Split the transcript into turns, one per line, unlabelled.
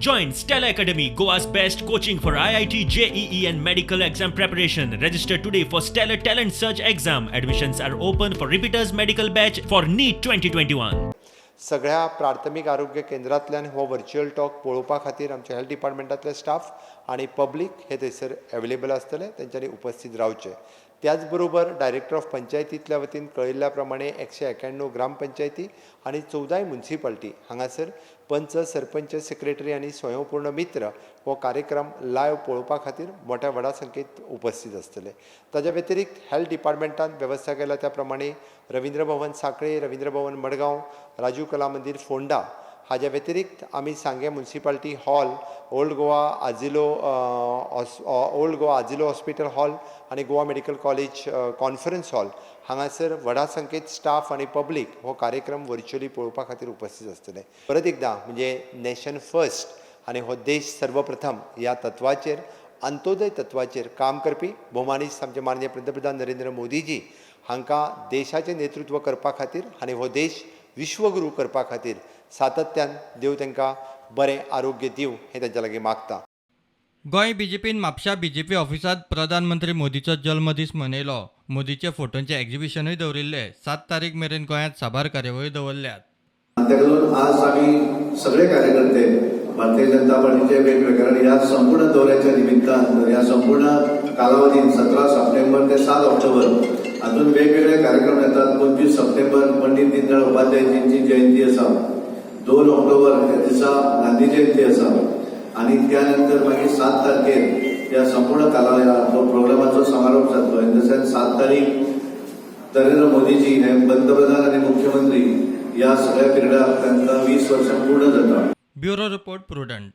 Join Stella Academy, Goa's best coaching for IIT, JEE and medical exam preparation. Register today for Stellar Talent Search exam. Admissions are open for repeaters medical batch for NEET 2021.
सगळ्या प्राथमिक आरोग्य केंद्रांतल्यान हो virtual talk पळोवपा खातीर आमच्या health डिपार्टमेंटातले staff आणि public हे थंयसर अवेलेबल आसतले, तेंच्यांनी उपस्थित रावचे. त्याच बरोबर डायरेक्टर ऑफ पंचायतींतल्या वतीन कळयल्ल्या प्रमाणे 191 ग्रामपंचायती आणि 14 म्युनिसिपालिटी हांगासर पंच, सरपंच, सेक्रेटरी आणि स्वयंपूर्ण मित्र हो कार्यक्रम लायव्ह पळोवपा खातीर मोठ्या व्हडा संख्येत उपस्थित आसतले. ताच्या व्यतिरिक्त हेल्थ डिपार्टमेंटान वेवस्था केल्या त्या प्रमाणे रवींद्र भवन सांखळे, रवींद्र भवन मडगांव, राजीव कला मंदिर फोंडा हाच्या व्यतिरिक्त आमी Sanguem municipality hall, old Goa आजिलो हॉस्पिटल हॉल आणि Goa medical college conference hall हांगासर व्हडा संख्येत स्टाफ आणि पब्लीक हो कार्यक्रम व्हर्च्युअली पळोवपा खातीर उपस्थित आसतले. परत एकदां म्हणजे नेशन फर्स्ट आणि हो देश सर्वप्रथम ह्या तत्वाचेर, अंत्योदय तत्वाचेर काम करपी भोवमानीस आमचे माननीय पंतप्रधान नरेंद्र मोदीजी हांकां देशाचें नेतृत्व करपा खातीर आनी हो देश विश्वगुरू करपा खातीर सातत्यान देव तांकां बरें आरोग्य दिवं हें तांच्या लागीं मागता.
गोंय बीजेपीन म्हापशा बीजेपी ऑफिसात प्रधानमंत्री मोदीचो जल्मदीस मनयलो. मोदीचे फोटोंचे एक्झिबिशनूय दवरिल्ले. 7 तारीख मेरेन गोंयांत साबार कार्यावळी दवरल्यात.
ताका लागून आज आमी सगळे कार्यकर्ते भारतीय जनता पार्टीचे वेगवेगळ्या ह्या संपूर्ण दौऱ्याच्या निमित्तान ह्या संपूर्ण कालावधीन 17 सप्टेंबर ते 7 ऑक्टोबर हातून वेगवेगळे कार्यक्रम येतात. 25 सप्टेंबर पंडित दीनदयाळ उपाध्यायजींची जयंती आसा, 2 ऑक्टोबर ह्या दिसा गांधी जयंती आसा आणि त्यानंतर मागीर 7 तारखेर या संपूर्ण कालावधीन प्रोग्रामाचो समारोप जातलो. इन द सेन्स 7 तारीख नरेंद्र मोदीजी हे पंतप्रधान आणि मुख्यमंत्री या सगळ्या पिरियडाक तांकां 20 वर्सां पूर्ण जाता.
Bureau report prudent.